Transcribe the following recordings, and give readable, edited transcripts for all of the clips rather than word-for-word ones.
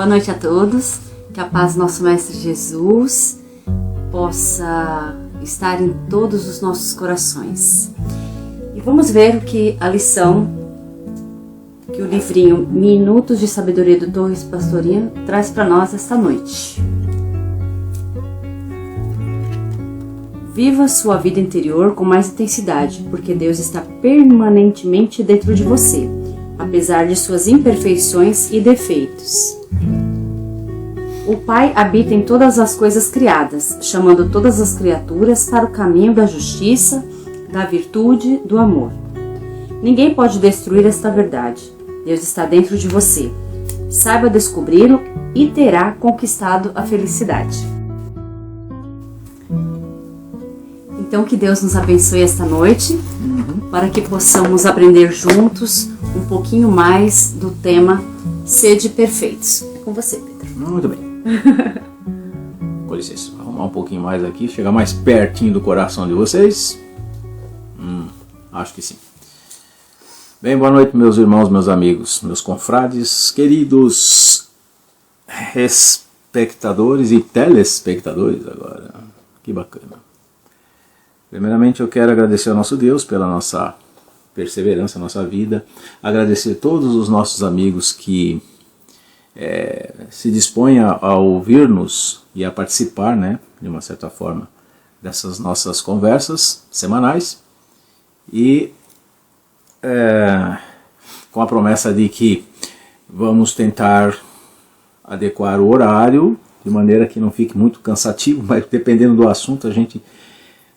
Boa noite a todos, que a paz do nosso Mestre Jesus possa estar em todos os nossos corações. E vamos ver o que a lição que o livrinho Minutos de Sabedoria do Torres Pastorinho traz para nós esta noite. Viva sua vida interior com mais intensidade, porque Deus está permanentemente dentro de você, apesar de suas imperfeições e defeitos. O Pai habita em todas as coisas criadas, chamando todas as criaturas para o caminho da justiça, da virtude, do amor. Ninguém pode destruir esta verdade. Deus está dentro de você. Saiba descobri-lo e terá conquistado a felicidade. Então que Deus nos abençoe esta noite, para que possamos aprender juntos um pouquinho mais do tema Sede Perfeitos. É com você, Pedro. Muito bem. Com licença, vou arrumar um pouquinho mais aqui, chegar mais pertinho do coração de vocês. Acho que sim. Bem, boa noite, meus irmãos, meus amigos, meus confrades, queridos espectadores e telespectadores agora. Que bacana. Primeiramente, eu quero agradecer ao nosso Deus pela nossa perseverança, nossa vida. Agradecer a todos os nossos amigos que se dispõem a ouvir-nos e a participar, né, de uma certa forma, dessas nossas conversas semanais. E com a promessa de que vamos tentar adequar o horário de maneira que não fique muito cansativo, mas dependendo do assunto a gente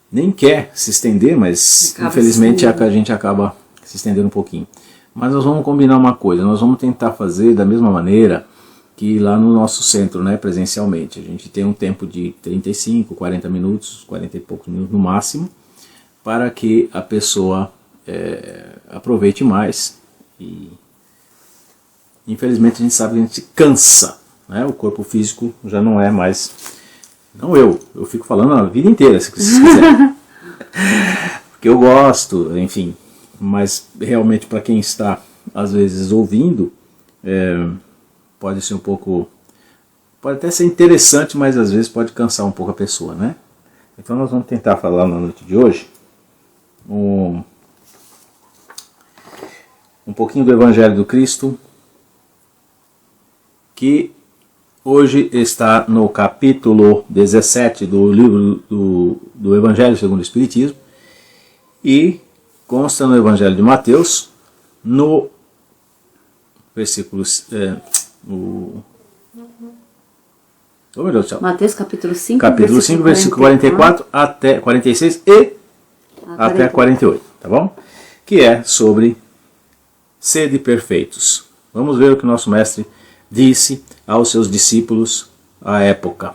nem quer se estender, mas infelizmente a gente acaba se estendendo um pouquinho. Mas nós vamos combinar uma coisa, nós vamos tentar fazer da mesma maneira que lá no nosso centro, né, presencialmente. A gente tem um tempo de 35, 40 minutos, 40 e poucos minutos no máximo, para que a pessoa aproveite mais. E infelizmente a gente sabe que a gente cansa, né? O corpo físico já não é mais... Não eu fico falando a vida inteira, se vocês quiserem. Porque eu gosto, enfim. Mas realmente para quem está, às vezes, ouvindo, pode ser um pouco... Pode até ser interessante, mas às vezes pode cansar um pouco a pessoa, né? Então nós vamos tentar falar na noite de hoje um pouquinho do Evangelho do Cristo, que hoje está no capítulo 17 do livro do Evangelho segundo o Espiritismo, e consta no Evangelho de Mateus, no versículo... Mateus capítulo 5, capítulo 5, versículo 44 até 46 e até 48, tá bom? Que é sobre sede perfeitos. Vamos ver o que o nosso mestre disse aos seus discípulos à época.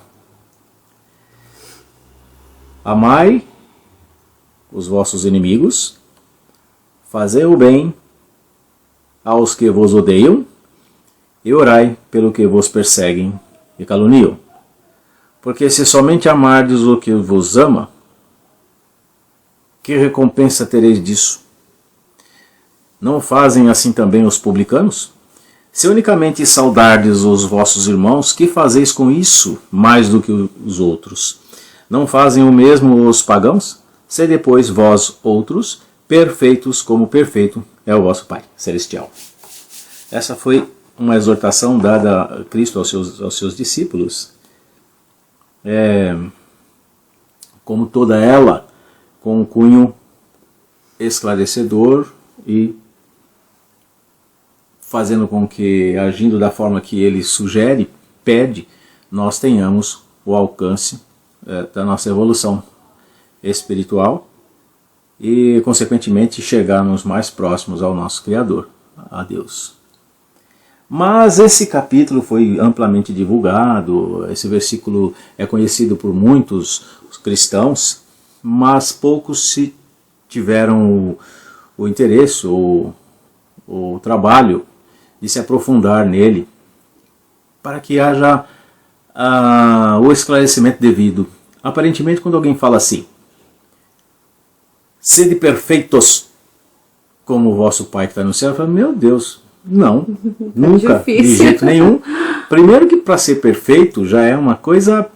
Amai os vossos inimigos, fazei o bem aos que vos odeiam, e orai pelo que vos perseguem e caluniam. Porque se somente amardes o que vos ama, que recompensa tereis disso? Não fazem assim também os publicanos? Se unicamente saudardes os vossos irmãos, que fazeis com isso mais do que os outros? Não fazem o mesmo os pagãos? Se depois vós outros, perfeitos como perfeito é o vosso Pai Celestial. Essa foi uma exortação dada a Cristo aos seus discípulos, como toda ela, com um cunho esclarecedor e fazendo com que, agindo da forma que ele sugere, pede, nós tenhamos o alcance da nossa evolução espiritual e, consequentemente, chegarmos mais próximos ao nosso Criador, a Deus. Mas esse capítulo foi amplamente divulgado, esse versículo é conhecido por muitos cristãos, mas poucos se tiveram o interesse ou o trabalho de se aprofundar nele, para que haja o esclarecimento devido. Aparentemente, quando alguém fala assim, sede perfeitos como o vosso Pai que está no céu, eu falo, meu Deus, não, nunca, de jeito nenhum, Primeiro que para ser perfeito já é uma coisa...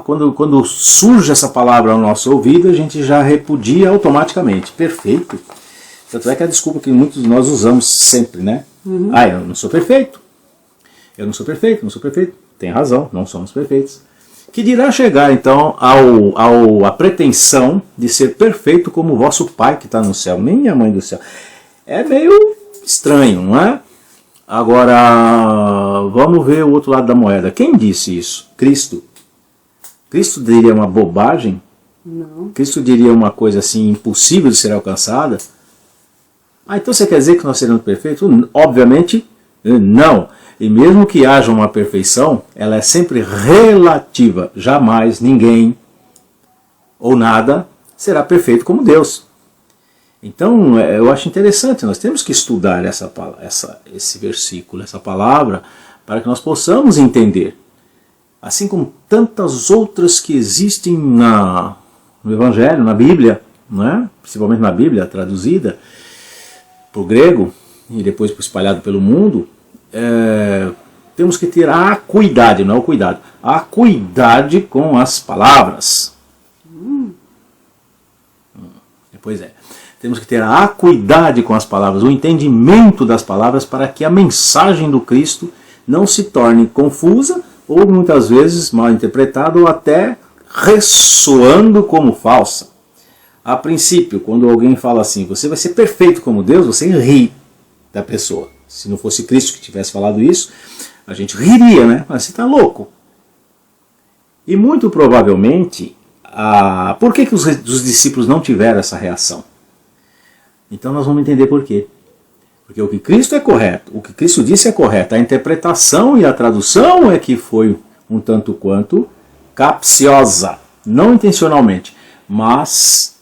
quando surge essa palavra ao nosso ouvido, a gente já repudia automaticamente. Perfeito. Tanto é que a desculpa que muitos de nós usamos sempre, né? Eu não sou perfeito. Eu não sou perfeito, não sou perfeito. Tem razão, não somos perfeitos. Que dirá chegar então à pretensão de ser perfeito como o vosso Pai que está no céu, nem a mãe do céu. É meio estranho, não é? Agora, vamos ver o outro lado da moeda. Quem disse isso? Cristo. Cristo diria uma bobagem? Não. Cristo diria uma coisa assim impossível de ser alcançada? Então você quer dizer que nós seremos perfeitos? Obviamente, não. E mesmo que haja uma perfeição, ela é sempre relativa. Jamais ninguém ou nada será perfeito como Deus. Então eu acho interessante, nós temos que estudar esse versículo, essa palavra, para que nós possamos entender. Assim como tantas outras que existem no Evangelho, na Bíblia, né? Principalmente na Bíblia traduzida para o grego e depois espalhado pelo mundo, temos que ter a acuidade, não é o cuidado, a acuidade com as palavras. Pois é. Temos que ter a acuidade com as palavras, o entendimento das palavras para que a mensagem do Cristo não se torne confusa ou muitas vezes mal interpretada ou até ressoando como falsa. A princípio, quando alguém fala assim, você vai ser perfeito como Deus, você ri da pessoa. Se não fosse Cristo que tivesse falado isso, a gente riria, né? Mas você está louco. E muito provavelmente, por que os discípulos não tiveram essa reação? Então nós vamos entender por quê. Porque o que Cristo é correto, o que Cristo disse é correto, a interpretação e a tradução é que foi um tanto quanto capciosa, não intencionalmente, mas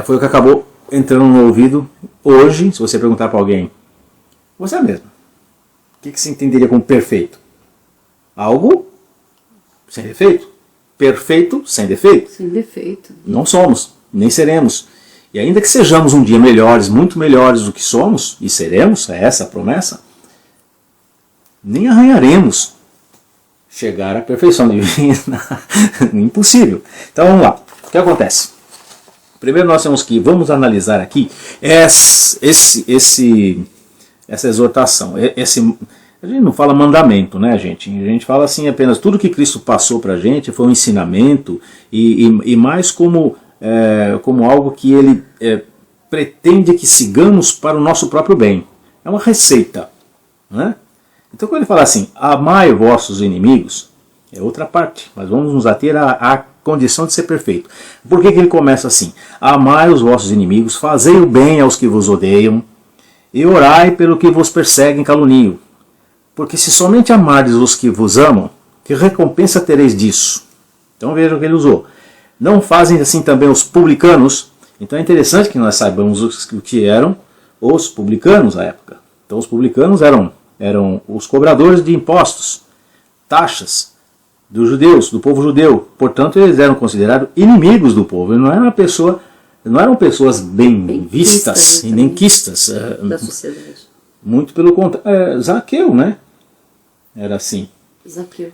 foi o que acabou entrando no ouvido hoje. Se você perguntar para alguém, você mesmo, o que você entenderia como perfeito? Algo sem defeito. Perfeito sem defeito. Sem defeito. Não somos, nem seremos. E ainda que sejamos um dia melhores, muito melhores do que somos, e seremos, é essa a promessa, nem arranharemos chegar à perfeição divina. Impossível. Então vamos lá. O que acontece? Primeiro nós vamos analisar aqui essa exortação. A gente não fala mandamento, né, gente? A gente fala assim apenas tudo que Cristo passou para a gente foi um ensinamento e mais como algo que ele pretende que sigamos para o nosso próprio bem. É uma receita, né? Então quando ele fala assim, amai vossos inimigos, é outra parte, mas vamos nos ater à condição de ser perfeito. Por que ele começa assim? Amai os vossos inimigos, fazei o bem aos que vos odeiam, e orai pelo que vos perseguem e caluniam. Porque se somente amardes os que vos amam, que recompensa tereis disso? Então veja o que ele usou. Não fazem assim também os publicanos? Então é interessante que nós saibamos o que eram os publicanos à época. Então os publicanos eram os cobradores de impostos, taxas dos judeus, do povo judeu. Portanto, eles eram considerados inimigos do povo. Não eram pessoas bem vistas e nem quistas da sociedade. Muito pelo contrário. Zaqueu, né? Era assim. Zaqueu.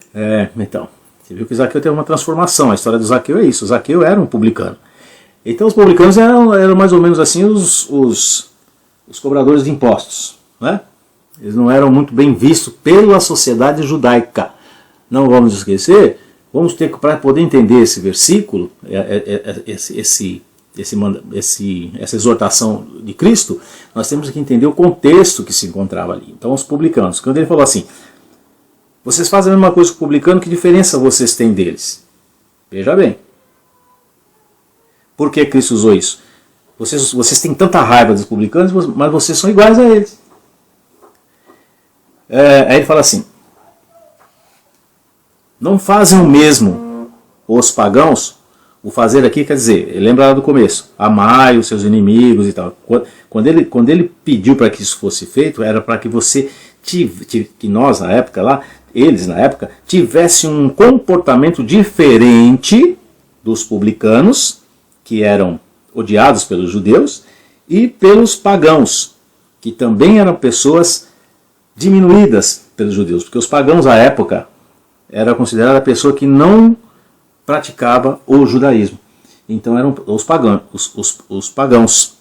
Então. Você viu que Zaqueu teve uma transformação. A história do Zaqueu é isso. Zaqueu era um publicano. Então os publicanos eram mais ou menos assim os cobradores de impostos, né? Eles não eram muito bem vistos pela sociedade judaica. Não vamos esquecer, vamos ter que, para poder entender esse versículo, essa exortação de Cristo, nós temos que entender o contexto que se encontrava ali. Então os publicanos, quando ele falou assim, vocês fazem a mesma coisa que o publicano, que diferença vocês têm deles? Veja bem. Por que Cristo usou isso? Vocês têm tanta raiva dos publicanos, mas vocês são iguais a eles. Aí ele fala assim, não fazem o mesmo os pagãos. O fazer aqui quer dizer, lembra lá do começo, amai os seus inimigos e tal. Quando ele pediu para que isso fosse feito, era para que que nós na época lá, eles na época, tivessem um comportamento diferente dos publicanos, que eram odiados pelos judeus, e pelos pagãos, que também eram pessoas diminuídas pelos judeus, porque os pagãos à época era considerada a pessoa que não praticava o judaísmo. Então eram os pagãos.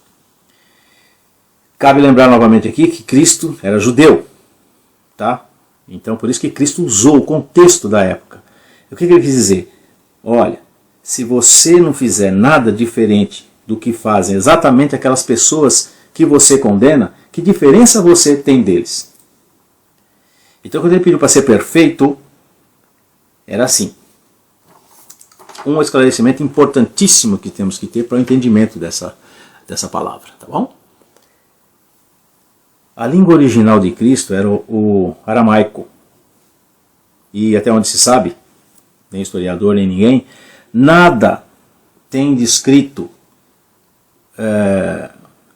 Cabe lembrar novamente aqui que Cristo era judeu, tá? Então por isso que Cristo usou o contexto da época. O que ele quis dizer? Olha, se você não fizer nada diferente do que fazem exatamente aquelas pessoas que você condena, que diferença você tem deles? Então quando ele pediu para ser perfeito, era assim. Um esclarecimento importantíssimo que temos que ter para o entendimento dessa palavra, tá bom? A língua original de Cristo era o aramaico. E até onde se sabe, nem historiador nem ninguém, nada tem descrito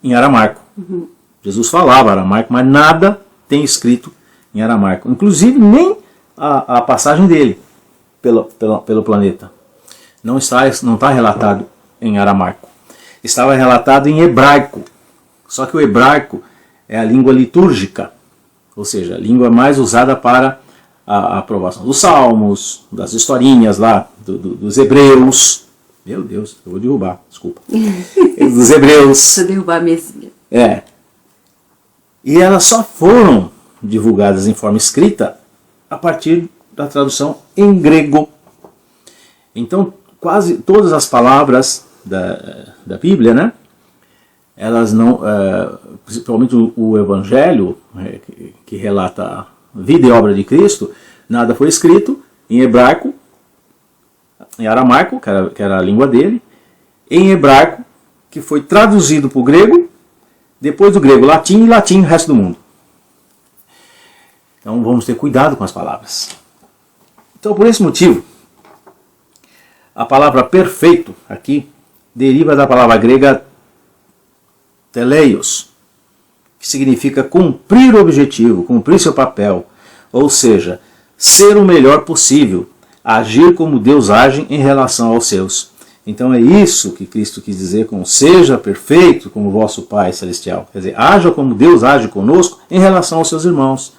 em aramaico. Jesus falava aramaico, mas nada tem escrito em aramaico. Inclusive nem a passagem dele pelo planeta. Não está relatado em aramaico. Estava relatado em hebraico. Só que o hebraico é a língua litúrgica, ou seja, a língua mais usada para a aprovação dos salmos, das historinhas lá, dos hebreus. Meu Deus, eu vou derrubar, desculpa. Dos hebreus. Deixa eu derrubar a mesinha. E elas só foram divulgadas em forma escrita a partir da tradução em grego. Então, quase todas as palavras da Bíblia, né? Elas não, principalmente o Evangelho, que relata a vida e obra de Cristo, nada foi escrito em hebraico, em aramaico, que era a língua dele, em hebraico, que foi traduzido para o grego, depois do grego latim e latim o resto do mundo. Então vamos ter cuidado com as palavras. Então por esse motivo, a palavra perfeito aqui deriva da palavra grega teleios, que significa cumprir o objetivo, cumprir seu papel, ou seja, ser o melhor possível, agir como Deus age em relação aos seus. Então é isso que Cristo quis dizer com seja perfeito como vosso Pai Celestial. Quer dizer, haja como Deus age conosco em relação aos seus irmãos.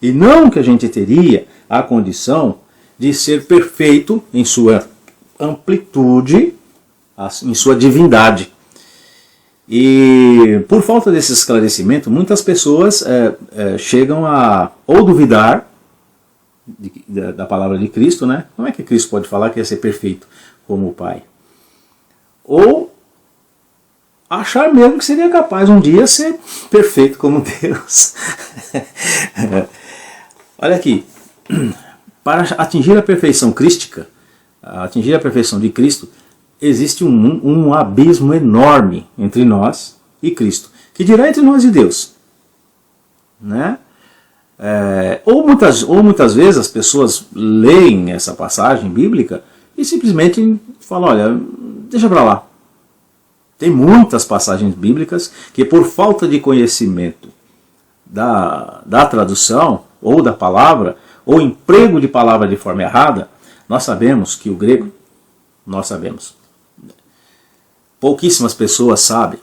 E não que a gente teria a condição de ser perfeito em sua amplitude, em sua divindade. E por falta desse esclarecimento, muitas pessoas chegam a ou duvidar da palavra de Cristo, né? Como é que Cristo pode falar que ia ser perfeito como o Pai? Ou achar mesmo que seria capaz um dia ser perfeito como Deus. Olha aqui, para atingir a perfeição crística, atingir a perfeição de Cristo, existe um abismo enorme entre nós e Cristo. Que dirá entre nós e Deus? Né? Ou muitas vezes as pessoas leem essa passagem bíblica e simplesmente falam, olha, deixa para lá. Tem muitas passagens bíblicas que por falta de conhecimento da tradução ou da palavra, ou emprego de palavra de forma errada, nós sabemos que o grego, pouquíssimas pessoas sabem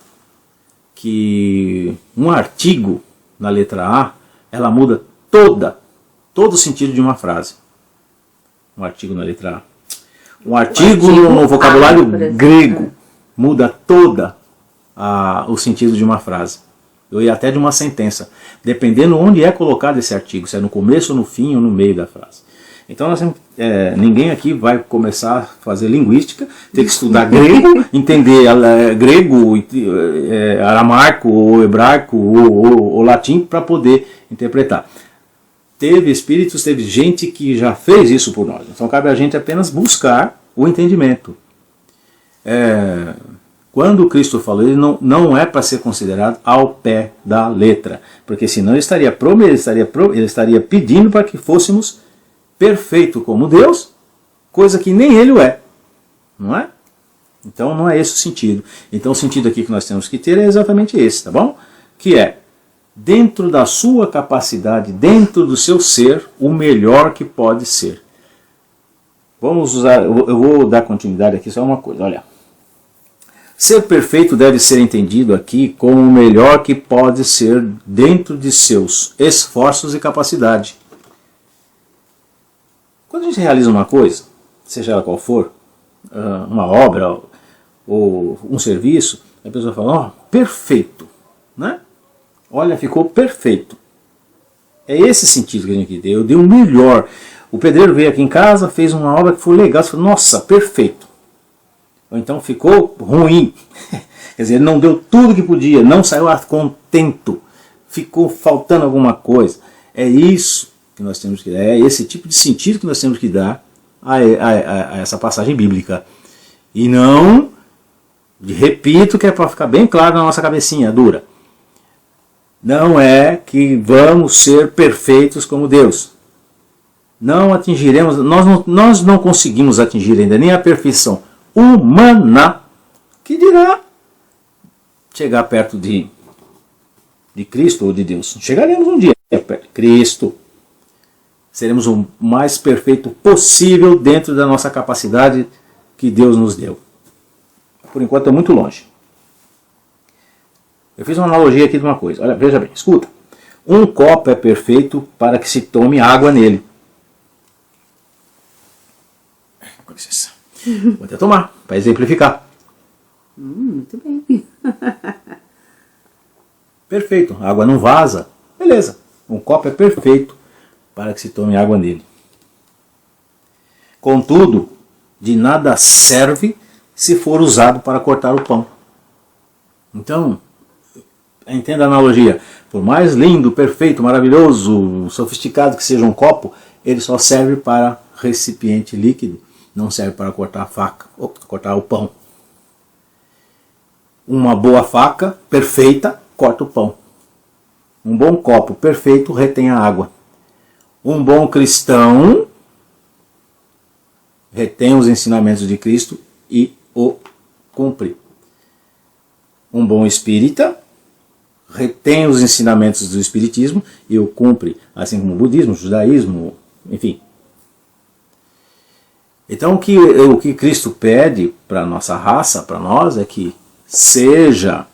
que um artigo na letra A, ela muda todo o sentido de uma frase. Um artigo na letra A. Um artigo no vocabulário grego muda o sentido de uma frase. E até de uma sentença. Dependendo onde é colocado esse artigo. Se é no começo, no fim ou no meio da frase. Então ninguém aqui vai começar a fazer linguística, ter que estudar grego, entender grego, aramaico, ou hebraico, ou latim para poder interpretar. Teve espíritos, teve gente que já fez isso por nós. Então cabe a gente apenas buscar o entendimento. Quando Cristo falou, ele não é para ser considerado ao pé da letra, porque senão ele estaria pedindo para que fôssemos perfeito como Deus, coisa que nem ele o é, não é? Então não é esse o sentido. Então o sentido aqui que nós temos que ter é exatamente esse, tá bom? Que é, dentro da sua capacidade, dentro do seu ser, o melhor que pode ser. Vamos usar, eu vou dar continuidade aqui só uma coisa, olha. Ser perfeito deve ser entendido aqui como o melhor que pode ser dentro de seus esforços e capacidade. Quando a gente realiza uma coisa, seja ela qual for, uma obra ou um serviço, a pessoa fala, perfeito, né? Olha, ficou perfeito. É esse sentido que a gente deu. Eu dei o melhor. O pedreiro veio aqui em casa, fez uma obra que foi legal. Você falou, nossa, perfeito. Ou então ficou ruim. Quer dizer, ele não deu tudo que podia, não saiu contento. Ficou faltando alguma coisa. É isso que nós temos que dar. É esse tipo de sentido que nós temos que dar a essa passagem bíblica. E não, repito, que é para ficar bem claro na nossa cabecinha dura. Não é que vamos ser perfeitos como Deus. Não atingiremos, nós não conseguimos atingir ainda nem a perfeição humana, que dirá chegar perto de Cristo ou de Deus. Chegaremos um dia perto de Cristo. Seremos o mais perfeito possível dentro da nossa capacidade que Deus nos deu. Por enquanto é muito longe. Eu fiz uma analogia aqui de uma coisa. Olha, veja bem, escuta. Um copo é perfeito para que se tome água nele. Com licença. Vou até tomar, para exemplificar. Muito bem. Perfeito. A água não vaza. Beleza. Um copo é perfeito para que se tome água nele. Contudo, de nada serve se for usado para cortar o pão. Então, entenda a analogia. Por mais lindo, perfeito, maravilhoso, sofisticado que seja um copo, ele só serve para recipiente líquido, não serve para cortar a faca, ou cortar o pão. Uma boa faca, perfeita, corta o pão. Um bom copo perfeito retém a água. Um bom cristão retém os ensinamentos de Cristo e o cumpre. Um bom espírita retém os ensinamentos do espiritismo e o cumpre, assim como o budismo, o judaísmo, enfim. Então o que Cristo pede para a nossa raça, para nós, é que seja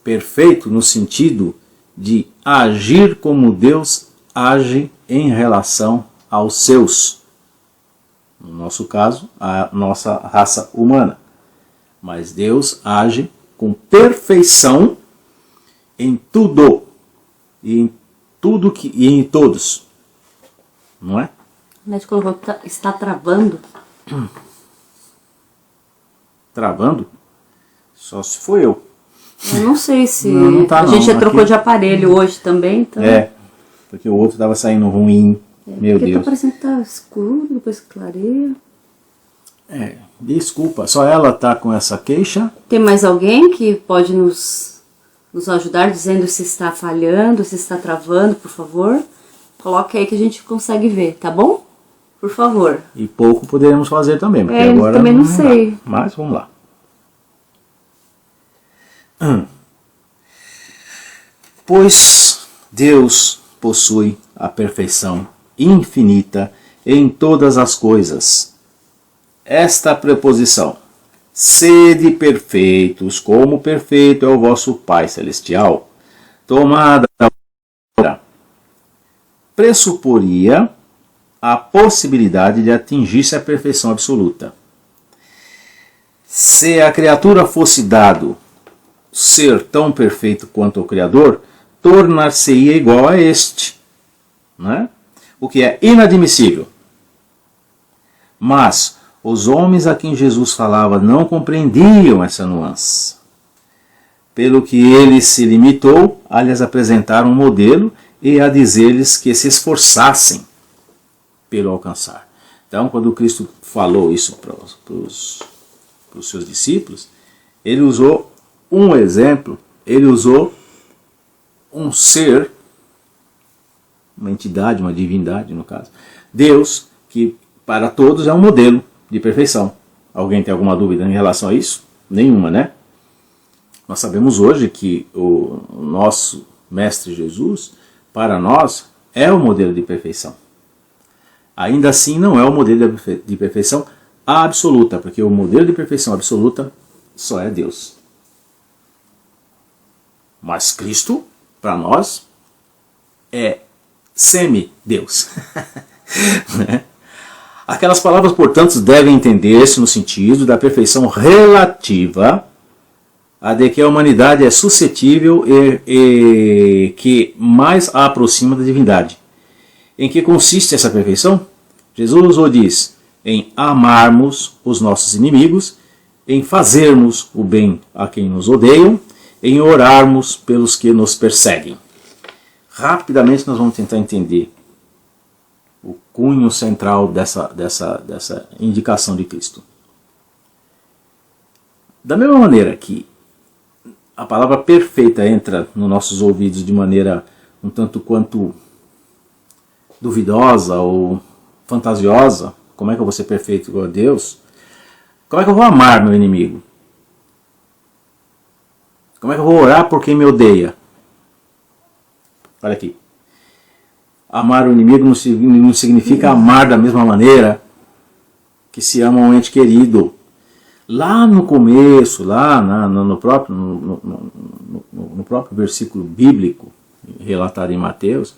perfeito no sentido de agir como Deus age em relação aos seus. No nosso caso, a nossa raça humana. Mas Deus age com perfeição em tudo e em todos, não é? O médico colocou que está travando. Travando? Só se foi eu. Eu não sei se não tá, a gente já aqui trocou de aparelho hoje também, então. É, porque o outro estava saindo ruim. Meu porque Deus. tá parecendo que tá escuro, depois clareia. Desculpa, só ela tá com essa queixa. Tem mais alguém que pode nos ajudar dizendo se está falhando, se está travando, por favor? Coloque aí que a gente consegue ver, tá bom? Por favor. E pouco poderemos fazer também, porque eu agora também não sei. Dá. Mas vamos lá. Pois Deus possui a perfeição infinita em todas as coisas. Esta preposição, sede perfeitos, como perfeito é o vosso Pai Celestial, tomada da pressuporia a possibilidade de atingir-se a perfeição absoluta. Se a criatura fosse dado ser tão perfeito quanto o Criador, tornar-se-ia igual a este, né? O que é inadmissível. Mas os homens a quem Jesus falava não compreendiam essa nuance, pelo que ele se limitou a lhes apresentar um modelo e a dizer-lhes que se esforçassem pelo alcançar. Então, quando Cristo falou isso para os seus discípulos, ele usou um exemplo, ele usou um ser, uma entidade, uma divindade no caso, Deus, que para todos é um modelo de perfeição. Alguém tem alguma dúvida em relação a isso? Nenhuma, né? Nós sabemos hoje que o nosso Mestre Jesus, para nós, é o modelo de perfeição. Ainda assim, não é o modelo de perfeição absoluta, porque o modelo de perfeição absoluta só é Deus. Mas Cristo, para nós, é semi-Deus. Aquelas palavras, portanto, devem entender-se no sentido da perfeição relativa a de que a humanidade é suscetível e que mais a aproxima da divindade. Em que consiste essa perfeição? Jesus o diz: em amarmos os nossos inimigos, em fazermos o bem a quem nos odeiam, em orarmos pelos que nos perseguem. Rapidamente nós vamos tentar entender o cunho central dessa indicação de Cristo. Da mesma maneira que a palavra perfeita entra nos nossos ouvidos de maneira um tanto quanto duvidosa ou fantasiosa, como é que eu vou ser perfeito igual a Deus? Como é que eu vou amar meu inimigo? Como é que eu vou orar por quem me odeia? Olha aqui. Amar o inimigo não significa amar da mesma maneira que se ama um ente querido. Lá no começo, lá no próprio versículo bíblico, relatado em Mateus,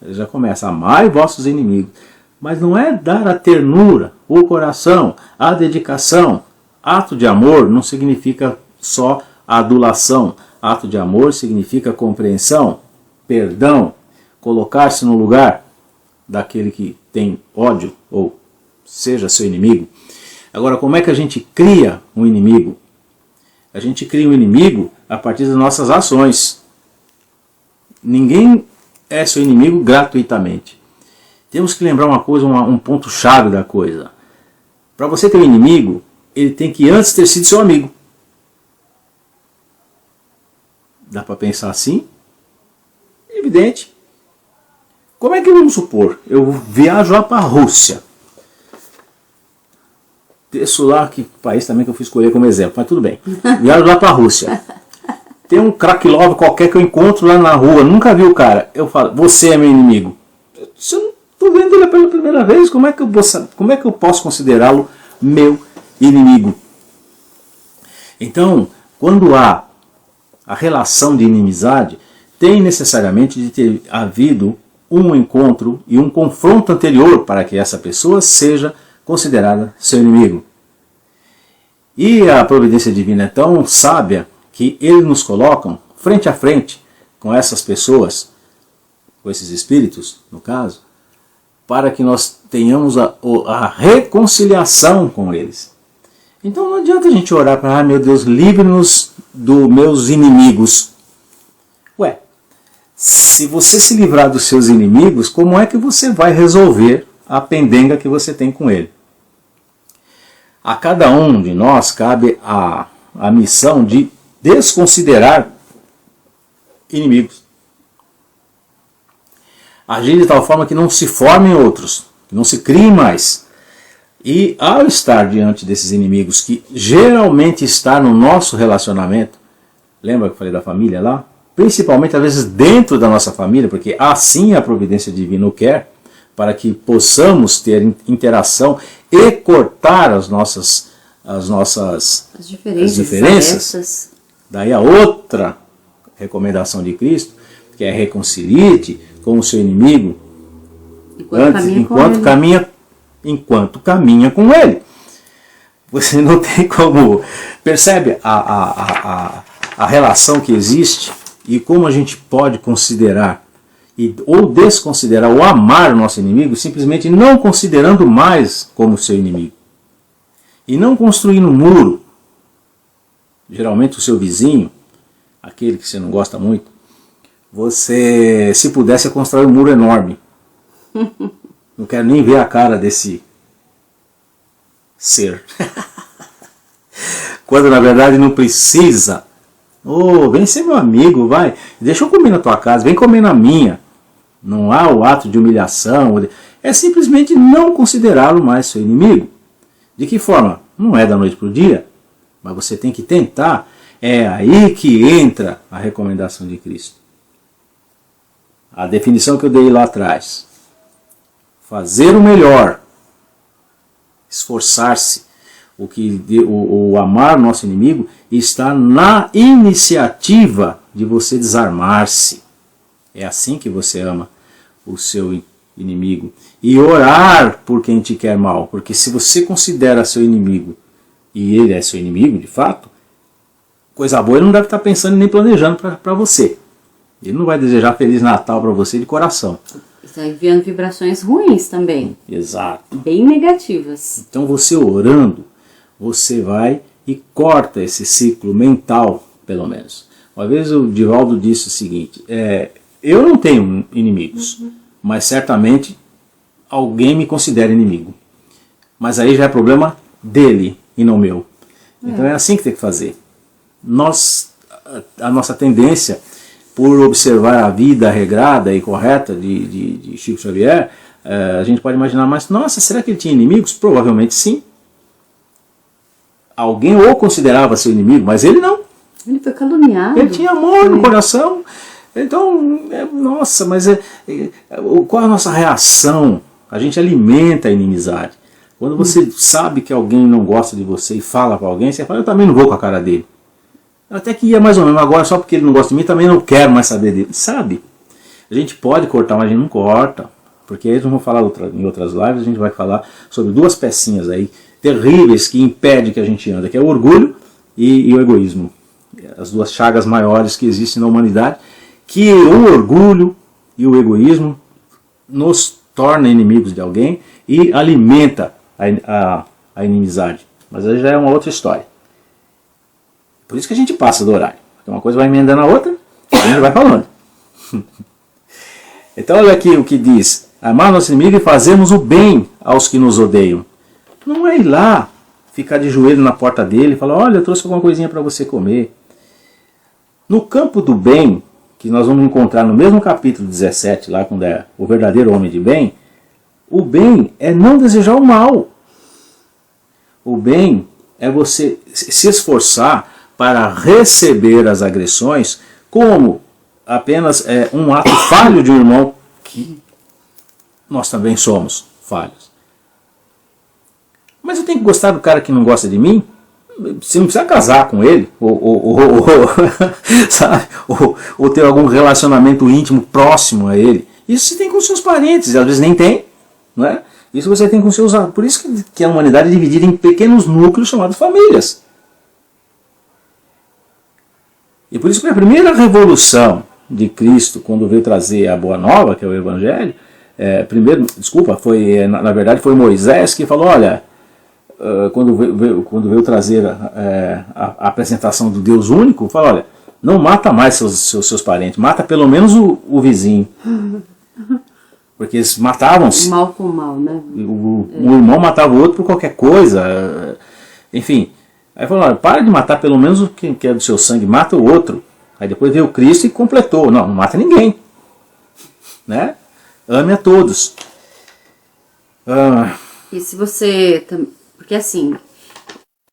ele já começa: amai vossos inimigos. Mas não é dar a ternura, o coração, a dedicação. Ato de amor não significa só adulação. Ato de amor significa compreensão, perdão, colocar-se no lugar daquele que tem ódio, ou seja, seu inimigo. Agora, como é que a gente cria um inimigo? A gente cria um inimigo a partir das nossas ações. Ninguém é seu inimigo gratuitamente. Temos que lembrar uma coisa, um ponto-chave da coisa. Para você ter um inimigo, ele tem que antes ter sido seu amigo. Dá para pensar assim? Evidente. Como é que vamos supor? Eu viajo lá para a Rússia. Desço lá, que país também que eu fui escolher como exemplo, mas tudo bem. Viajo lá para a Rússia. Tem um Krakilov qualquer que eu encontro lá na rua, nunca vi o cara. Eu falo: você é meu inimigo. Se eu não estou vendo ele pela primeira vez, como é que eu posso considerá-lo meu inimigo? Então, quando há a relação de inimizade, tem necessariamente de ter havido um encontro e um confronto anterior para que essa pessoa seja considerada seu inimigo. E a providência divina é tão sábia que eles nos colocam frente a frente com essas pessoas, com esses espíritos, no caso, para que nós tenhamos a reconciliação com eles. Então não adianta a gente orar para: meu Deus, livre-nos dos meus inimigos. Ué, se você se livrar dos seus inimigos, como é que você vai resolver a pendenga que você tem com ele? A cada um de nós cabe a missão de desconsiderar inimigos. Agir de tal forma que não se formem outros, que não se criem mais. E ao estar diante desses inimigos, que geralmente está no nosso relacionamento, lembra que eu falei da família lá? Principalmente às vezes dentro da nossa família, porque assim a providência divina o quer, para que possamos ter interação e cortar as diferenças. Daí a outra recomendação de Cristo, que é: reconcilie-te com o seu inimigo enquanto caminha com ele. Você não tem como... Percebe a relação que existe e como a gente pode considerar ou desconsiderar ou amar o nosso inimigo simplesmente não considerando mais como seu inimigo. E não construindo um muro. Geralmente o seu vizinho, aquele que você não gosta muito, você, se pudesse, constrói um muro enorme. Não quero nem ver a cara desse ser. Quando na verdade não precisa. Vem ser meu amigo, vai. Deixa eu comer na tua casa, vem comer na minha. Não há o ato de humilhação. É simplesmente não considerá-lo mais seu inimigo. De que forma? Não é da noite para o dia, mas você tem que tentar. É aí que entra a recomendação de Cristo. A definição que eu dei lá atrás. Fazer o melhor. Esforçar-se. O amar nosso inimigo está na iniciativa de você desarmar-se. É assim que você ama o seu inimigo. E orar por quem te quer mal. Porque se você considera seu inimigo, e ele é seu inimigo de fato, coisa boa ele não deve estar pensando nem planejando para você. Ele não vai desejar Feliz Natal para você de coração. Está enviando vibrações ruins também. Exato. Bem negativas. Então você orando, você vai e corta esse ciclo mental, pelo menos. Uma vez o Divaldo disse o seguinte, eu não tenho inimigos, mas certamente alguém me considera inimigo. Mas aí já é problema dele e não meu. Então é assim que tem que fazer. A nossa tendência, por observar a vida regrada e correta de Chico Xavier, a gente pode imaginar, mas nossa, será que ele tinha inimigos? Provavelmente sim. Alguém o considerava seu inimigo, mas ele não. Ele foi caluniado. Ele tinha amor no coração. Então, nossa, mas qual é a nossa reação? A gente alimenta a inimizade. Quando você sabe que alguém não gosta de você e fala para alguém, você fala, eu também não vou com a cara dele. Até que ia mais ou menos, agora só porque ele não gosta de mim, também não quero mais saber dele. Sabe? A gente pode cortar, mas a gente não corta. Porque aí nós vamos falar em outras lives, a gente vai falar sobre duas pecinhas aí terríveis que impedem que a gente anda, que é o orgulho e o egoísmo. As duas chagas maiores que existem na humanidade, que o orgulho e o egoísmo nos torna inimigos de alguém e alimenta a inimizade. Mas aí já é uma outra história. Por isso que a gente passa do horário. Uma coisa vai emendando a outra, a gente vai falando. Então olha aqui o que diz: amar nosso inimigo e fazermos o bem aos que nos odeiam. Não é ir lá, ficar de joelho na porta dele e falar, olha, eu trouxe alguma coisinha para você comer. No campo do bem, que nós vamos encontrar no mesmo capítulo 17, lá quando é o verdadeiro homem de bem, o bem é não desejar o mal. O bem é você se esforçar para receber as agressões como apenas um ato falho de um irmão, que nós também somos falhos. Mas eu tenho que gostar do cara que não gosta de mim? Você não precisa casar com ele, sabe? Ou ter algum relacionamento íntimo próximo a ele. Isso você tem com seus parentes, às vezes nem tem, não é? Isso você tem com seus... Por isso que a humanidade é dividida em pequenos núcleos chamados famílias. E por isso que a primeira revolução de Cristo, quando veio trazer a Boa Nova, que é o Evangelho, na verdade foi Moisés que falou, olha... Quando veio trazer a apresentação do Deus único, fala, olha, não mata mais seus parentes, mata pelo menos o vizinho. Porque eles matavam-se. Mal com mal, né? O irmão matava o outro por qualquer coisa. Enfim, aí falou, olha, para de matar pelo menos o que é do seu sangue, mata o outro. Aí depois veio Cristo e completou, não mata ninguém. Né? Ame a todos. E se você... Porque assim,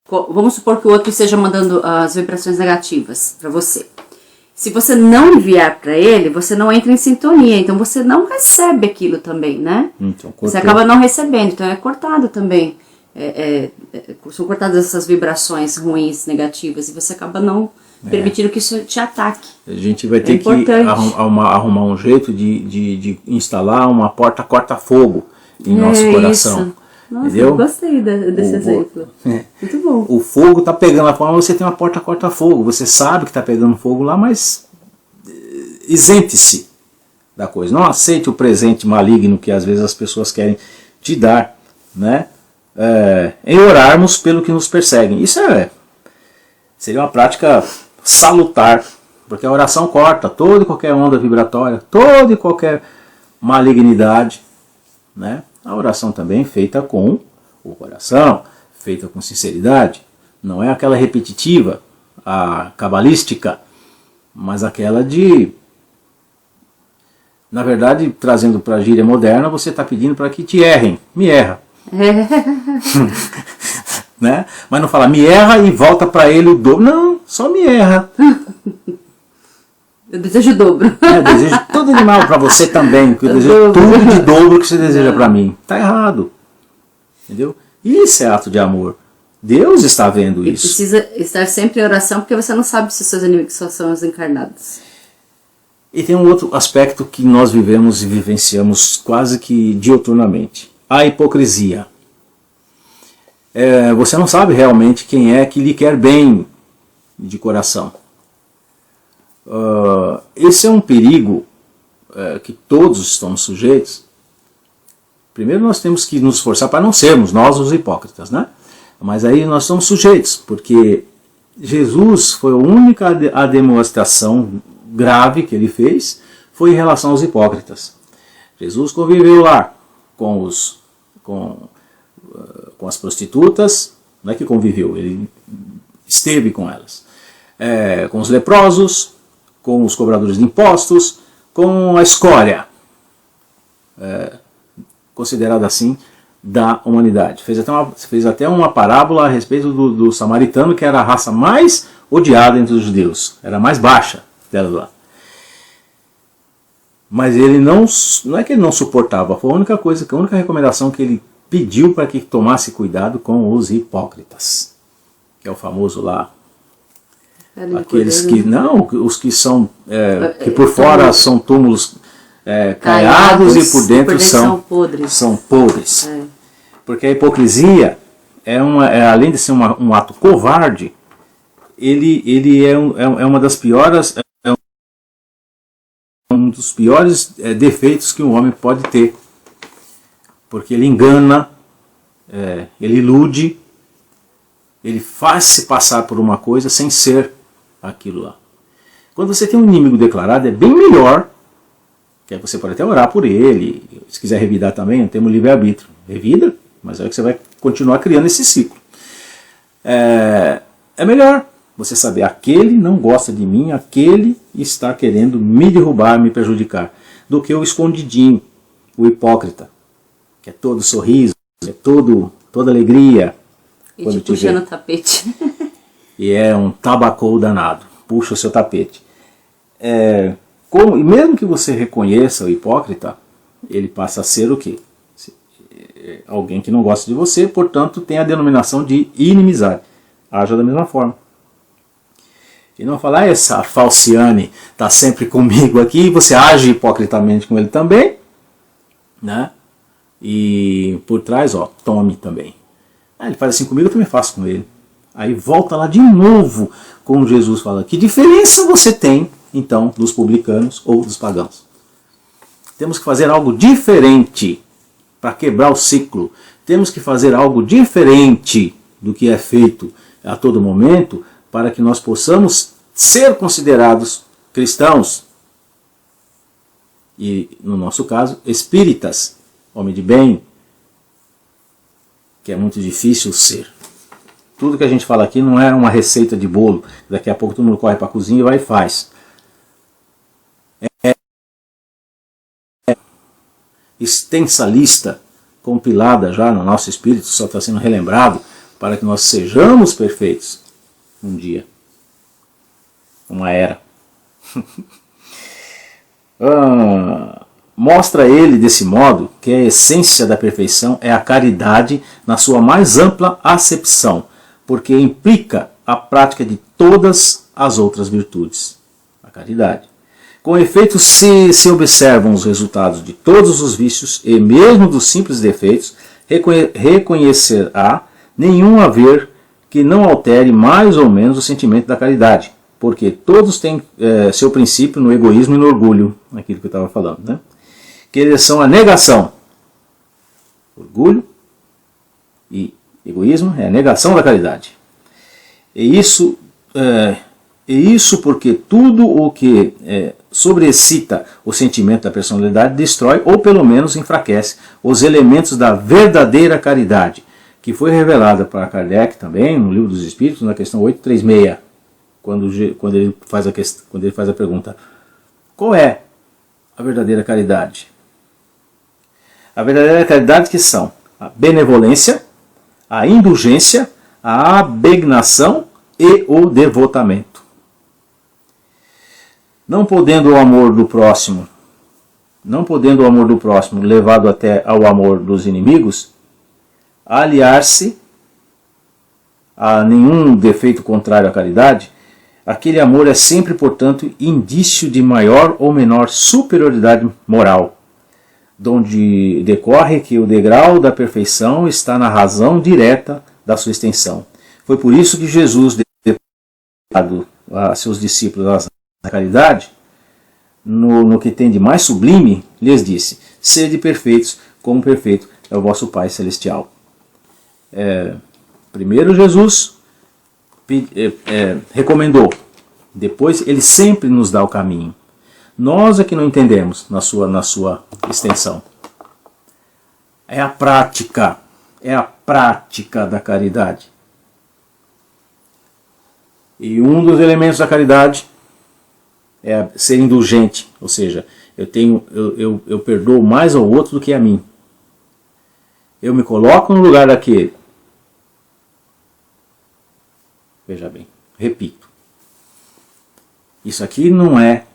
vamos supor que o outro esteja mandando as vibrações negativas para você. Se você não enviar para ele, você não entra em sintonia, então você não recebe aquilo também, né? Então, você acaba não recebendo, então é cortado também. São cortadas essas vibrações ruins, negativas, e você acaba não permitindo que isso te ataque. A gente vai ter que arrumar um jeito de instalar uma porta corta-fogo em nosso coração. Isso. Nossa, entendeu? Eu gostei desse exemplo. Muito bom. O fogo está pegando a forma, você tem uma porta corta-fogo. Você sabe que está pegando fogo lá, mas isente-se da coisa. Não aceite o presente maligno que às vezes as pessoas querem te dar, né? Em orarmos pelo que nos perseguem. Isso seria uma prática salutar, porque a oração corta toda e qualquer onda vibratória, toda e qualquer malignidade, né? A oração também feita com o coração, feita com sinceridade. Não é aquela repetitiva, a cabalística, mas aquela de... Na verdade, trazendo para a gíria moderna, você está pedindo para que te errem. Me erra. Né? Mas não fala, me erra e volta para ele o dobro. Não, só me erra. Eu desejo o dobro. Eu desejo tudo de mal para você também. Eu desejo tudo de dobro que você deseja para mim. Tá errado. Entendeu? Isso é ato de amor. Deus está vendo E isso. precisa estar sempre em oração, porque você não sabe se seus inimigos são os encarnados. E tem um outro aspecto que nós vivemos e vivenciamos quase que diuturnamente. A hipocrisia. Você não sabe realmente quem é que lhe quer bem de coração. Esse é um perigo que todos estamos sujeitos. Primeiro nós temos que nos esforçar para não sermos nós os hipócritas, né? Mas aí nós somos sujeitos, porque Jesus foi a única a demonstração grave que ele fez, foi em relação aos hipócritas. Jesus conviveu lá com as prostitutas, não é que conviveu, ele esteve com elas, com os leprosos, com os cobradores de impostos, com a escória, considerada assim, da humanidade. Fez até uma parábola a respeito do samaritano, que era a raça mais odiada entre os judeus, era a mais baixa dela lá. Mas ele não é que ele não suportava, foi a única recomendação que ele pediu para que tomasse cuidado com os hipócritas, que é o famoso lá, aqueles que não, os que são que por fora são túmulos caiados e por dentro são podres. Porque a hipocrisia além de ser um ato covarde, ele é uma das piores, um dos piores defeitos que um homem pode ter, porque ele engana, ele ilude, ele faz-se passar por uma coisa sem ser aquilo lá. Quando você tem um inimigo declarado, é bem melhor, que aí você pode até orar por ele, se quiser revidar também, temos livre-arbítrio, revida, mas é que você vai continuar criando esse ciclo. É melhor você saber, aquele não gosta de mim, aquele está querendo me derrubar, me prejudicar, do que o escondidinho, o hipócrita, que é todo sorriso, é toda alegria. E te puxa no tapete. E é um tabacou danado, puxa o seu tapete. E mesmo que você reconheça o hipócrita, ele passa a ser o quê? Alguém que não gosta de você, portanto tem a denominação de inimizade. Haja da mesma forma. E não falar, essa Falciane está sempre comigo aqui, você age hipocritamente com ele também, né? E por trás, tome também. Ele faz assim comigo, eu também faço com ele. Aí volta lá de novo, como Jesus fala, que diferença você tem, então, dos publicanos ou dos pagãos? Temos que fazer algo diferente para quebrar o ciclo. Temos que fazer algo diferente do que é feito a todo momento, para que nós possamos ser considerados cristãos. E, no nosso caso, espíritas, homem de bem, que é muito difícil ser. Tudo que a gente fala aqui não é uma receita de bolo, daqui a pouco todo mundo corre para a cozinha e vai e faz. Extensa lista, compilada já no nosso espírito, só está sendo relembrado, para que nós sejamos perfeitos um dia. Uma era. Mostra ele desse modo que a essência da perfeição é a caridade na sua mais ampla acepção, porque implica a prática de todas as outras virtudes. A caridade. Com efeito, se observam os resultados de todos os vícios e mesmo dos simples defeitos, reconhecerá nenhum haver que não altere mais ou menos o sentimento da caridade, porque todos têm seu princípio no egoísmo e no orgulho, aquilo que eu estava falando, né? Que eles são a negação. Orgulho e egoísmo é a negação da caridade. E isso porque tudo o que sobrecita o sentimento da personalidade destrói ou pelo menos enfraquece os elementos da verdadeira caridade, que foi revelada para Kardec também no Livro dos Espíritos, na questão 836, quando ele faz a pergunta: qual é a verdadeira caridade? A verdadeira caridade que são a benevolência, a indulgência, a abnegação e o devotamento. Não podendo o amor do próximo levado até ao amor dos inimigos, aliar-se há nenhum defeito contrário à caridade, aquele amor é sempre, portanto, indício de maior ou menor superioridade moral, donde decorre que o degrau da perfeição está na razão direta da sua extensão. Foi por isso que Jesus, dado a seus discípulos a caridade, no que tem de mais sublime, lhes disse: sede perfeitos, como perfeito é o vosso Pai Celestial. Primeiro Jesus recomendou, depois ele sempre nos dá o caminho. Nós é que não entendemos na sua extensão. É a prática da caridade. E um dos elementos da caridade é ser indulgente, ou seja, eu perdoo mais ao outro do que a mim. Eu me coloco no lugar daquele. Veja bem, repito. Isso aqui não é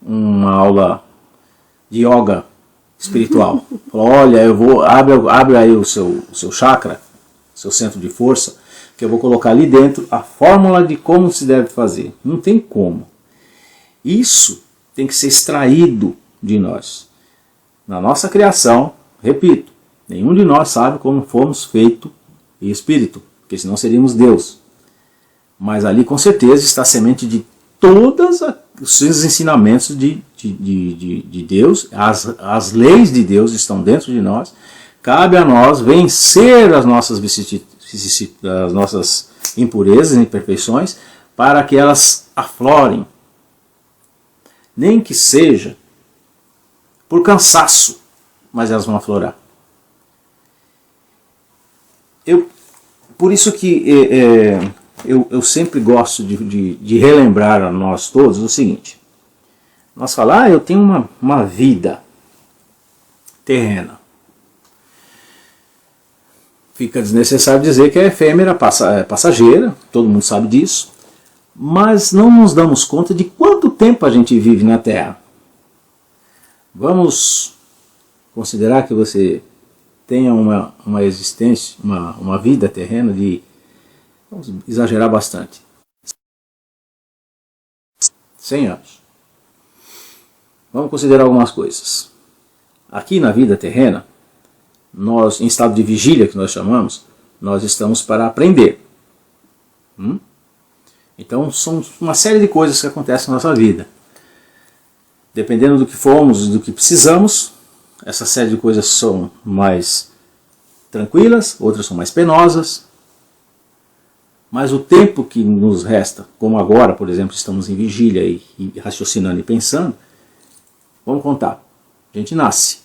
uma aula de yoga espiritual. Olha, abre aí o seu chakra, seu centro de força, que eu vou colocar ali dentro a fórmula de como se deve fazer. Não tem como. Isso tem que ser extraído de nós. Na nossa criação, repito, nenhum de nós sabe como fomos feitos em espírito, porque senão seríamos Deus. Mas ali com certeza está a semente de todos os ensinamentos de Deus, as leis de Deus estão dentro de nós. Cabe a nós vencer as nossas impurezas e imperfeições para que elas aflorem. Nem que seja por cansaço, mas elas vão aflorar. Por isso que eu sempre gosto de relembrar a nós todos o seguinte. Nós falamos, eu tenho uma vida terrena. Fica desnecessário dizer que é efêmera, passageira, todo mundo sabe disso, mas não nos damos conta de quanto tempo a gente vive na Terra. Vamos considerar que você tenha uma existência, uma vida terrena de, vamos exagerar bastante, 100 anos. Vamos considerar algumas coisas. Aqui na vida terrena, nós, em estado de vigília, que nós chamamos, nós estamos para aprender. Então, são uma série de coisas que acontecem na nossa vida. Dependendo do que fomos e do que precisamos, essa série de coisas são mais tranquilas, outras são mais penosas. Mas o tempo que nos resta, como agora, por exemplo, estamos em vigília e raciocinando e pensando, vamos contar. A gente nasce.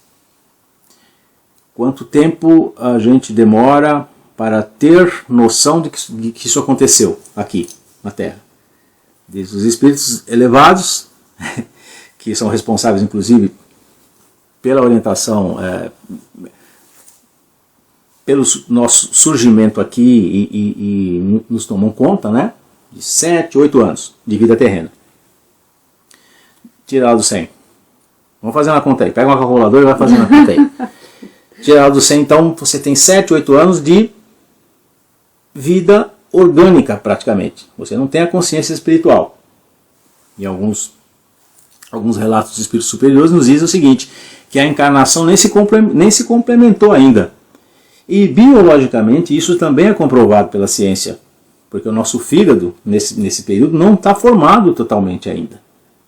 Quanto tempo a gente demora para ter noção de que isso aconteceu aqui na Terra? Desde os espíritos elevados, que são responsáveis inclusive pela orientação, pelo nosso surgimento aqui e nos tomam conta, né, de 7, 8 anos de vida terrena. Tira ela do 100. Vamos fazer uma conta aí. Pega uma calculadora e vai fazendo a conta aí. Tira ela do 100, então você tem 7, 8 anos de vida orgânica praticamente. Você não tem a consciência espiritual. E alguns relatos de espíritos superiores nos dizem o seguinte, que a encarnação nem se complementou ainda. E biologicamente isso também é comprovado pela ciência, porque o nosso fígado nesse período não está formado totalmente ainda.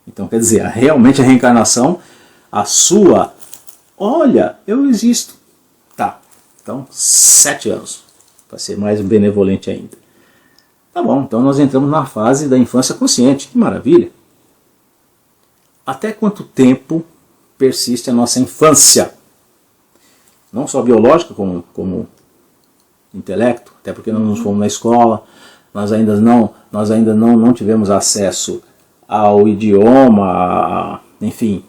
Então quer dizer, realmente a reencarnação, a sua, olha, eu existo. Tá, então 7 anos, para ser mais benevolente ainda. Tá bom, então nós entramos na fase da infância consciente, que maravilha. Até quanto tempo persiste a nossa infância? Não só biológica, como intelecto, até porque nós não fomos na escola, nós ainda não tivemos acesso ao idioma, enfim,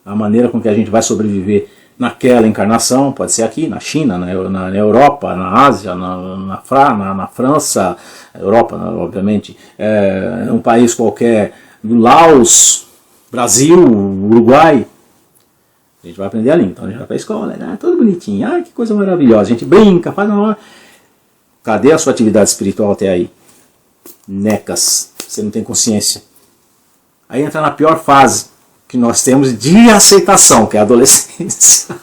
a maneira com que a gente vai sobreviver naquela encarnação, pode ser aqui, na China, na Europa, na Ásia, na França, Europa, obviamente, um país qualquer, Laos, Brasil, Uruguai. A gente vai aprender a língua, então a gente vai para a escola, né? Tudo bonitinho, que coisa maravilhosa, a gente brinca, faz uma... Cadê a sua atividade espiritual até aí? Necas, você não tem consciência. Aí entra na pior fase que nós temos de aceitação, que é a adolescência.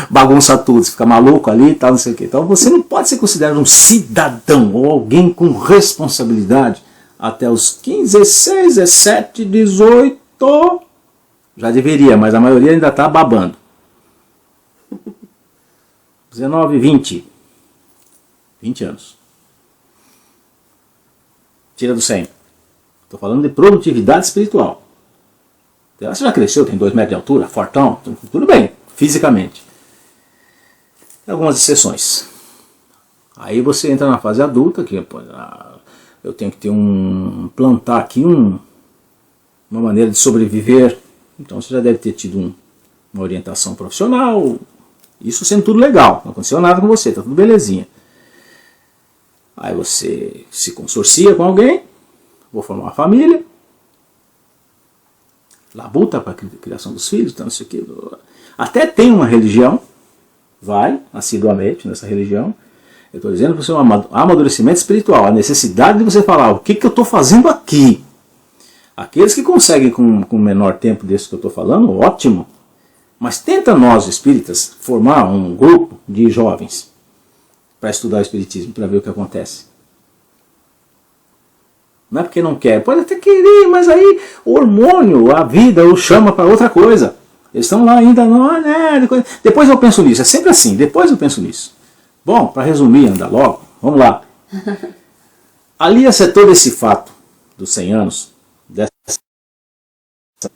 Bagunça tudo, você fica maluco ali e tal, não sei o quê. Então você não pode ser considerado um cidadão ou alguém com responsabilidade até os 15, 16, 17, 18. Já deveria, mas a maioria ainda está babando. 19, 20. 20 anos. Tira do 100. Estou falando de produtividade espiritual. Você já cresceu, tem 2 metros de altura, fortão, tudo bem, fisicamente. Tem algumas exceções. Aí você entra na fase adulta, que eu tenho que ter plantar aqui uma maneira de sobreviver. Então você já deve ter tido uma orientação profissional, isso sendo tudo legal, não aconteceu nada com você, está tudo belezinha. Aí você se consorcia com alguém, vou formar uma família, labuta para a criação dos filhos, então isso aqui. Até tem uma religião, vai assiduamente nessa religião. Eu estou dizendo para você um amadurecimento espiritual, a necessidade de você falar o que eu estou fazendo aqui. Aqueles que conseguem com menor tempo desse que eu estou falando, ótimo. Mas tenta nós, espíritas, formar um grupo de jovens para estudar o espiritismo, para ver o que acontece. Não é porque não quer, pode até querer, mas aí o hormônio, a vida, o chama para outra coisa. Eles estão lá ainda, não, né? Depois eu penso nisso, é sempre assim, depois eu penso nisso. Bom, para resumir, anda logo, vamos lá. Alia-se todo esse fato dos 100 anos, desse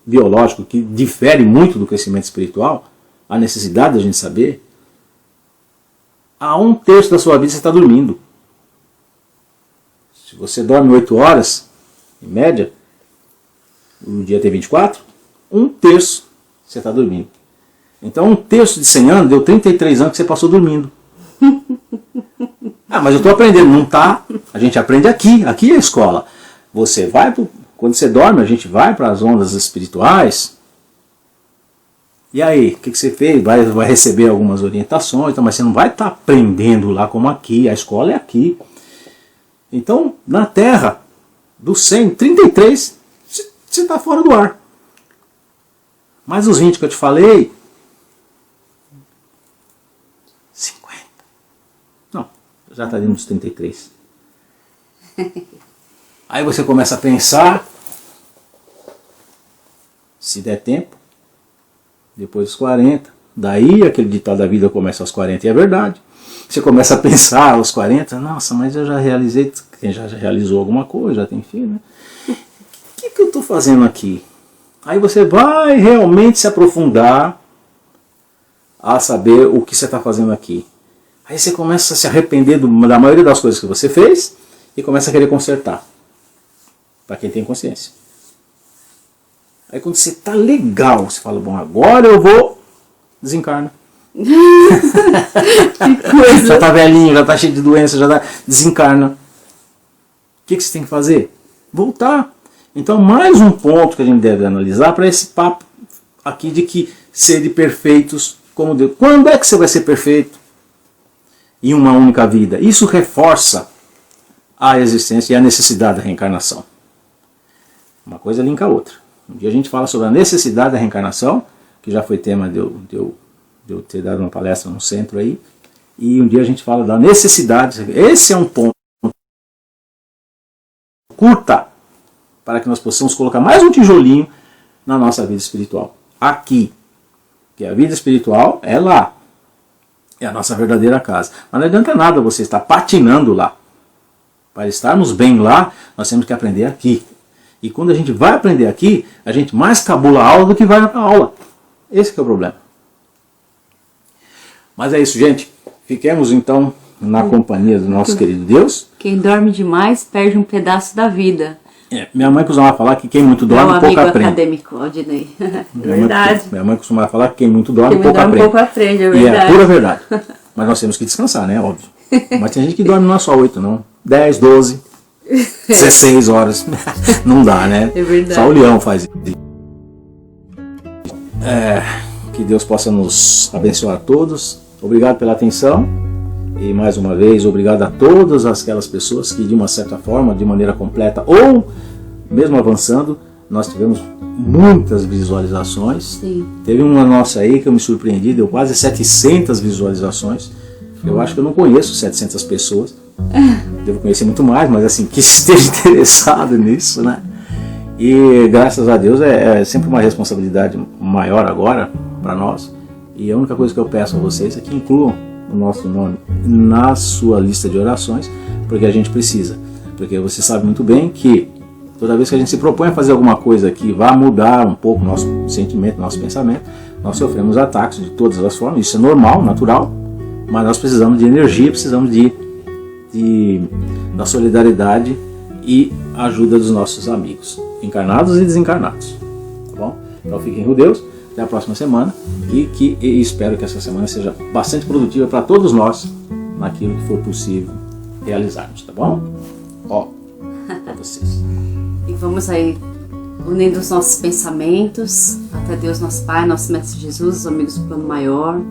biológico, que difere muito do crescimento espiritual, a necessidade da gente saber, a 1/3 da sua vida você está dormindo. Se você dorme 8 horas, em média, o dia tem 24, 1/3 você está dormindo. Então 1/3 de 100 anos deu 33 anos que você passou dormindo. Ah, mas eu estou aprendendo. Não está. A gente aprende aqui é a escola. Você vai, quando você dorme, a gente vai para as ondas espirituais. E aí, o que você fez? Vai receber algumas orientações, mas você não vai estar aprendendo lá como aqui. A escola é aqui. Então, na Terra, dos 100, 33, você está fora do ar. Mas os 20 que eu te falei, 50. Não, já está dentro dos 33. Aí você começa a pensar, se der tempo, depois dos 40. Daí aquele ditado da vida começa aos 40 e é verdade. Você começa a pensar aos 40, nossa, mas eu já realizei, quem já realizou alguma coisa, já tem filho, né? O que eu estou fazendo aqui? Aí você vai realmente se aprofundar a saber o que você está fazendo aqui. Aí você começa a se arrepender da maioria das coisas que você fez e começa a querer consertar. Para quem tem consciência. Aí quando você está legal, você fala, bom, agora eu vou, desencarna. Que coisa. Já está velhinho, já está cheio de doença, já tá, desencarna. O que você tem que fazer? Voltar. Então mais um ponto que a gente deve analisar para esse papo aqui de que sede perfeitos como Deus. Quando é que você vai ser perfeito? Em uma única vida. Isso reforça a existência e a necessidade da reencarnação. Uma coisa linka a outra. Um dia a gente fala sobre a necessidade da reencarnação, que já foi tema de eu ter dado uma palestra no centro aí, e um dia a gente fala da necessidade. Esse é um ponto curta para que nós possamos colocar mais um tijolinho na nossa vida espiritual. Aqui, que a vida espiritual é lá, é a nossa verdadeira casa. Mas não adianta nada você estar patinando lá. Para estarmos bem lá, nós temos que aprender aqui. E quando a gente vai aprender aqui, a gente mais cabula a aula do que vai na aula. Esse que é o problema. Mas é isso, gente. Fiquemos então na companhia do nosso querido Deus. Quem dorme demais perde um pedaço da vida. Minha mãe costumava falar que quem muito dorme pouco aprende. Acadêmico, Aldinei. Verdade. Minha mãe costumava falar que quem muito dorme pouco aprende. É verdade. E é pura verdade. Mas nós temos que descansar, né? Óbvio. Mas tem gente que dorme não é só 8, não. 10, 12, 16 horas. Não dá, né? É verdade. Só o leão faz isso. Que Deus possa nos abençoar a todos. Obrigado pela atenção. E mais uma vez, obrigado a todas aquelas pessoas que de uma certa forma, de maneira completa ou mesmo avançando, nós tivemos muitas visualizações. Sim. Teve uma nossa aí que eu me surpreendi, deu quase 700 visualizações. Eu acho que eu não conheço 700 pessoas. Devo conhecer muito mais, mas assim, que esteja interessado nisso, né? E graças a Deus é sempre uma responsabilidade maior agora para nós. E a única coisa que eu peço a vocês é que incluam o nosso nome na sua lista de orações, porque a gente precisa. Porque você sabe muito bem que toda vez que a gente se propõe a fazer alguma coisa que vá mudar um pouco o nosso sentimento, nosso pensamento, nós sofremos ataques de todas as formas. Isso é normal, natural, mas nós precisamos de energia, precisamos da solidariedade e ajuda dos nossos amigos, encarnados e desencarnados. Tá bom? Então fiquem com Deus. Até a próxima semana e espero que essa semana seja bastante produtiva para todos nós naquilo que for possível realizarmos, tá bom? Ó, para vocês. E vamos aí unindo os nossos pensamentos até Deus nosso Pai, nosso Mestre Jesus, os amigos do plano maior.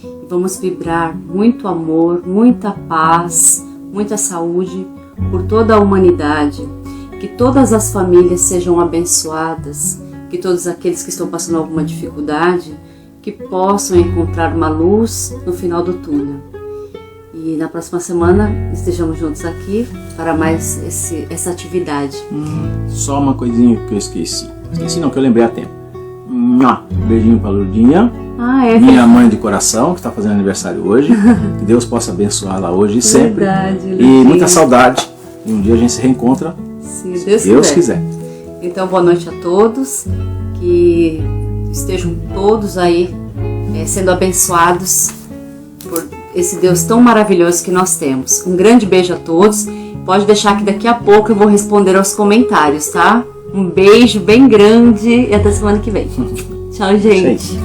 E vamos vibrar muito amor, muita paz, muita saúde por toda a humanidade. Que todas as famílias sejam abençoadas, que todos aqueles que estão passando alguma dificuldade, que possam encontrar uma luz no final do túnel. E na próxima semana estejamos juntos aqui para mais essa atividade. Só uma coisinha que eu esqueci. Esqueci não, que eu lembrei a tempo. Beijinho para a Lourdinha, minha mãe de coração, que está fazendo aniversário hoje. Que Deus possa abençoá-la hoje e sempre. Verdade, e muita saudade. E um dia a gente se reencontra, se Deus quiser. Então, boa noite a todos, que estejam todos aí sendo abençoados por esse Deus tão maravilhoso que nós temos. Um grande beijo a todos. Pode deixar que daqui a pouco eu vou responder aos comentários, tá? Um beijo bem grande e até semana que vem. Tchau, gente.